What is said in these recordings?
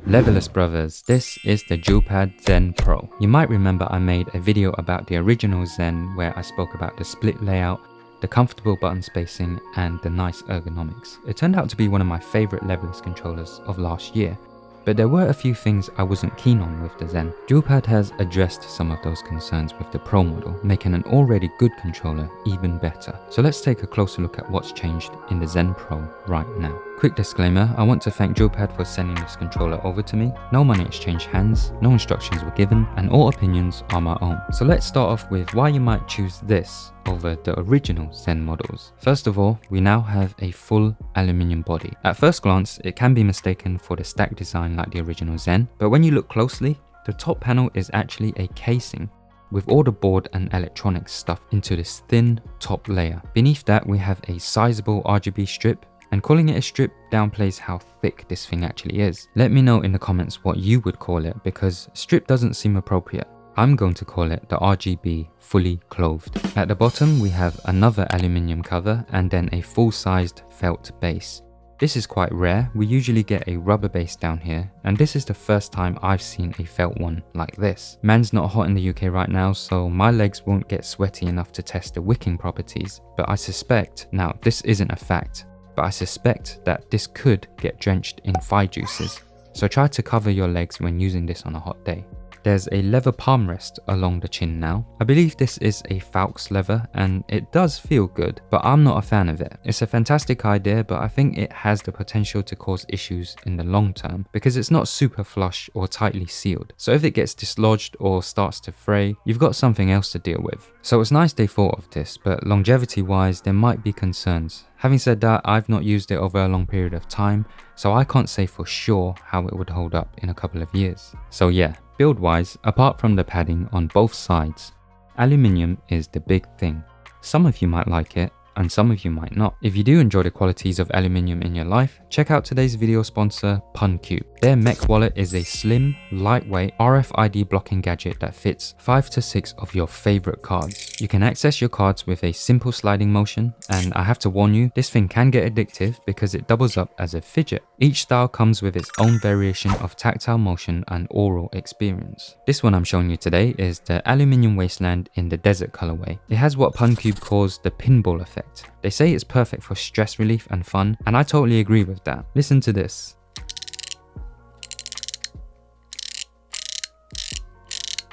Levelers brothers, this is the Duelpad Zen Pro. You might remember I made a video about the original Zen where I spoke about the split layout, the comfortable button spacing and the nice ergonomics. It turned out to be one of my favorite levelers controllers of last year, but there were a few things I wasn't keen on with the Zen. Duelpad has addressed some of those concerns with the Pro model, making an already good controller even better. So let's take a closer look at what's changed in the Zen Pro right now. Quick disclaimer, I want to thank Duelpad for sending this controller over to me. No money exchanged hands, no instructions were given, and all opinions are my own. So let's start off with why you might choose this over the original Zen models. First of all, we now have a full aluminium body. At first glance, it can be mistaken for the stack design like the original Zen, but when you look closely, the top panel is actually a casing with all the board and electronics stuff into this thin top layer. Beneath that, we have a sizable RGB strip, and calling it a strip downplays how thick this thing actually is. Let me know in the comments what you would call it, because strip doesn't seem appropriate. I'm going to call it the RGB fully clothed. At the bottom we have another aluminium cover and then a full-sized felt base. This is quite rare, we usually get a rubber base down here, and this is the first time I've seen a felt one like this. Man's not hot in the UK right now, so my legs won't get sweaty enough to test the wicking properties, but I suspect, now this isn't a fact, but I suspect that this could get drenched in thigh juices, so try to cover your legs when using this on a hot day. There's a leather palm rest along the chin now. I believe this is a Falx leather and it does feel good, but I'm not a fan of it. It's a fantastic idea, but I think it has the potential to cause issues in the long term because it's not super flush or tightly sealed. So if it gets dislodged or starts to fray, you've got something else to deal with. So it's nice they thought of this, but longevity wise there might be concerns. Having said that, I've not used it over a long period of time, so I can't say for sure how it would hold up in a couple of years. So yeah, build wise, apart from the padding on both sides, aluminium is the big thing. Some of you might like it, and some of you might not. If you do enjoy the qualities of aluminium in your life, check out today's video sponsor, PunCube. Their mech wallet is a slim, lightweight RFID blocking gadget that fits 5 to 6 of your favorite cards. You can access your cards with a simple sliding motion, and I have to warn you, this thing can get addictive because it doubles up as a fidget. Each style comes with its own variation of tactile motion and oral experience. This one I'm showing you today is the Aluminium Wasteland in the Desert colorway. It has what PunCube calls the pinball effect. They say it's perfect for stress relief and fun, and I totally agree with that. Listen to this.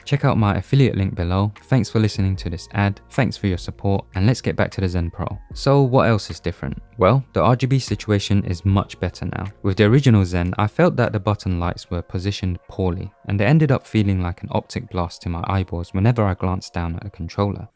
Check out my affiliate link below. Thanks for listening to this ad, thanks for your support, and let's get back to the Zen Pro. So what else is different? Well, the RGB situation is much better now. With the original Zen, I felt that the button lights were positioned poorly, and they ended up feeling like an optic blast to my eyeballs whenever I glanced down at the controller.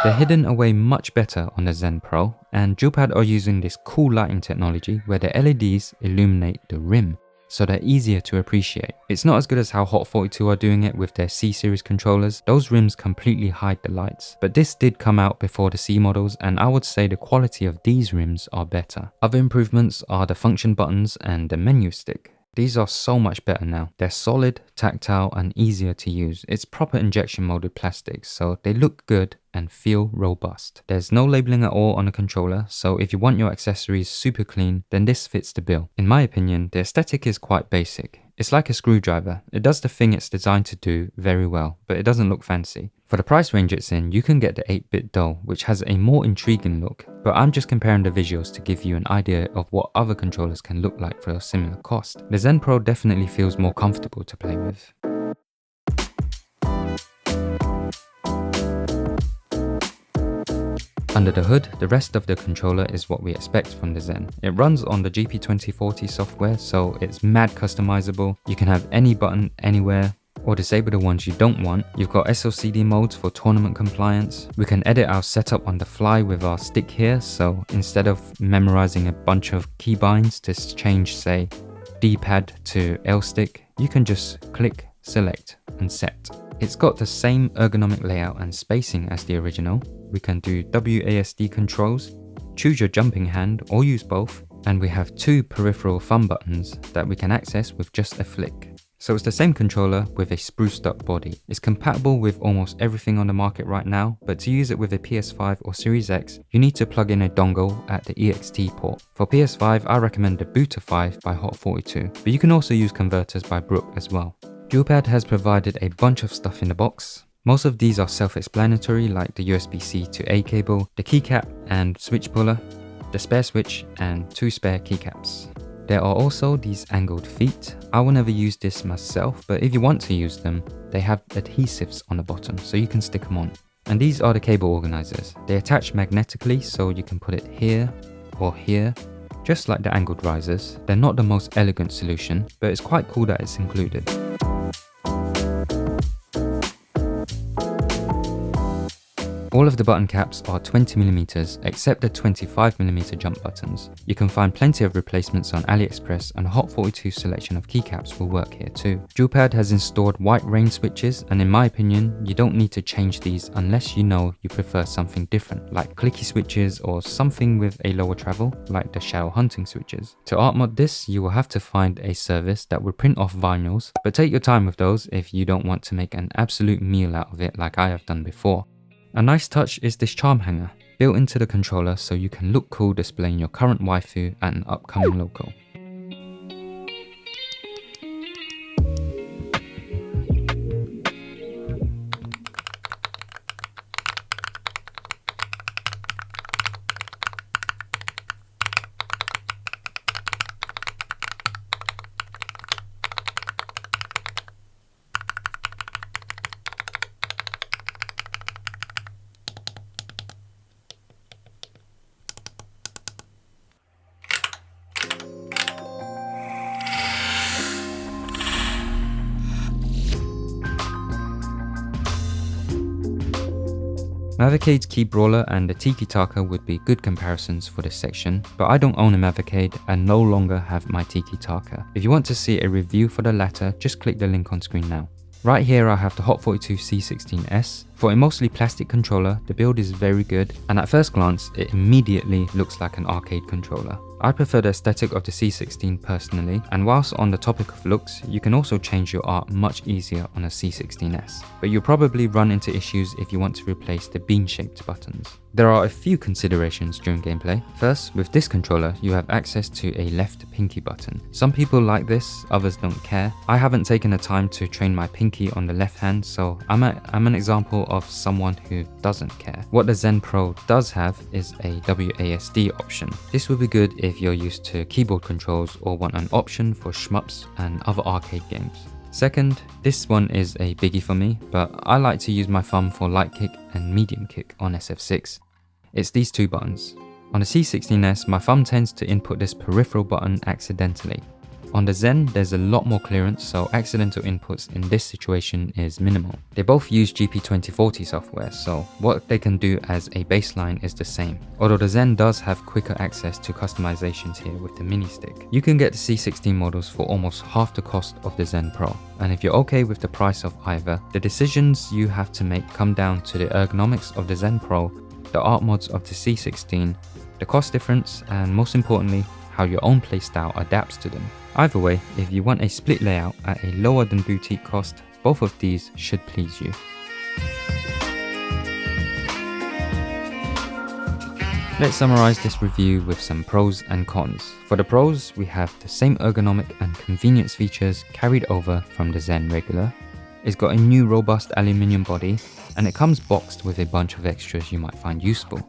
They're hidden away much better on the Zen Pro, and Duelpad are using this cool lighting technology where the LEDs illuminate the rim, so they're easier to appreciate. It's not as good as how Hot 42 are doing it with their C-series controllers. Those rims completely hide the lights, but this did come out before the C models, and I would say the quality of these rims are better. Other improvements are the function buttons and the menu stick. These are so much better now. They're solid, tactile, and easier to use. It's proper injection molded plastic, so they look good and feel robust. There's no labeling at all on the controller, so if you want your accessories super clean, then this fits the bill. In my opinion, the aesthetic is quite basic. It's like a screwdriver. It does the thing it's designed to do very well, but it doesn't look fancy. For the price range it's in, you can get the 8-bit doll, which has a more intriguing look, but I'm just comparing the visuals to give you an idea of what other controllers can look like for a similar cost. The Zen Pro definitely feels more comfortable to play with. Under the hood, the rest of the controller is what we expect from the Zen. It runs on the GP2040 software, so it's mad customizable. You can have any button anywhere, or disable the ones you don't want. You've got SLCD modes for tournament compliance. We can edit our setup on the fly with our stick here, so instead of memorizing a bunch of keybinds to change, say, D-pad to L-stick, you can just click, select, and set. It's got the same ergonomic layout and spacing as the original. We can do WASD controls, choose your jumping hand or use both, and we have 2 peripheral thumb buttons that we can access with just a flick. So it's the same controller with a spruced up body. It's compatible with almost everything on the market right now, but to use it with a PS5 or Series X, you need to plug in a dongle at the EXT port. For PS5, I recommend the Booter 5 by Hot42, but you can also use converters by Brook as well. Duelpad has provided a bunch of stuff in the box. Most of these are self-explanatory, like the USB-C to A cable, the keycap and switch puller, the spare switch, and 2 spare keycaps. There are also these angled feet. I will never use this myself, but if you want to use them, they have adhesives on the bottom so you can stick them on. And these are the cable organizers. They attach magnetically so you can put it here or here, just like the angled risers. They're not the most elegant solution, but it's quite cool that it's included. All of the button caps are 20mm except the 25mm jump buttons. You can find plenty of replacements on AliExpress, and a Hot42 selection of keycaps will work here too. Duelpad has installed white rain switches, and in my opinion, you don't need to change these unless you know you prefer something different, like clicky switches or something with a lower travel, like the shadow hunting switches. To art mod this, you will have to find a service that will print off vinyls, but take your time with those if you don't want to make an absolute meal out of it like I have done before. A nice touch is this charm hanger, built into the controller so you can look cool displaying your current waifu at an upcoming local. Mavericade's Key Brawler and the Tiki Taka would be good comparisons for this section, but I don't own a Maverickade and no longer have my Tiki Taka. If you want to see a review for the latter, just click the link on screen now. Right here I have the Hot42 C16S. For a mostly plastic controller, the build is very good, and at first glance, it immediately looks like an arcade controller. I prefer the aesthetic of the C16 personally, and whilst on the topic of looks, you can also change your art much easier on a C16S. But you'll probably run into issues if you want to replace the bean-shaped buttons. There are a few considerations during gameplay. First, with this controller, you have access to a left pinky button. Some people like this, others don't care. I haven't taken the time to train my pinky on the left hand, so I'm an example of someone who doesn't care. What the Zen Pro does have is a WASD option. This will be good if you're used to keyboard controls or want an option for shmups and other arcade games. Second, this one is a biggie for me, but I like to use my thumb for light kick and medium kick on SF6. It's these two buttons. On the C16S, my thumb tends to input this peripheral button accidentally. On the Zen, there's a lot more clearance, so accidental inputs in this situation is minimal. They both use GP2040 software, so what they can do as a baseline is the same. Although the Zen does have quicker access to customizations here with the mini stick. You can get the C16 models for almost half the cost of the Zen Pro. And if you're okay with the price of either, the decisions you have to make come down to the ergonomics of the Zen Pro, the art mods of the C16, the cost difference, and most importantly, how your own playstyle adapts to them. Either way, if you want a split layout at a lower than boutique cost, both of these should please you. Let's summarize this review with some pros and cons. For the pros, we have the same ergonomic and convenience features carried over from the Zen regular. It's got a new robust aluminium body, and it comes boxed with a bunch of extras you might find useful.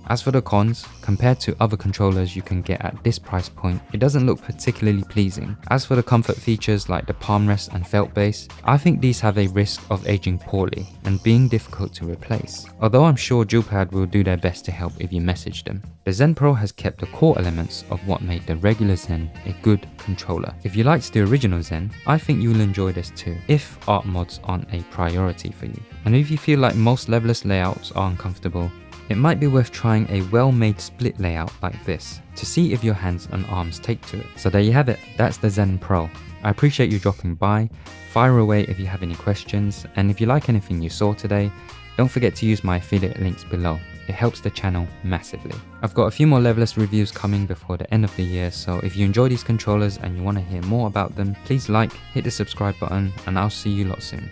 As for the cons, compared to other controllers you can get at this price point, it doesn't look particularly pleasing. As for the comfort features like the palm rest and felt base, I think these have a risk of aging poorly and being difficult to replace. Although I'm sure Duelpad will do their best to help if you message them. The Zen Pro has kept the core elements of what made the regular Zen a good controller. If you liked the original Zen, I think you'll enjoy this too, if art mods aren't a priority for you. And if you feel like most leveless layouts are uncomfortable, it might be worth trying a well-made split layout like this to see if your hands and arms take to it. So there you have it, that's the Zen Pro. I appreciate you dropping by. Fire away if you have any questions, and if you like anything you saw today, don't forget to use my affiliate links below. it helps the channel massively. I've got a few more leveless reviews coming before the end of the year, so if you enjoy these controllers and you want to hear more about them, please like, hit the subscribe button, and I'll see you lot soon.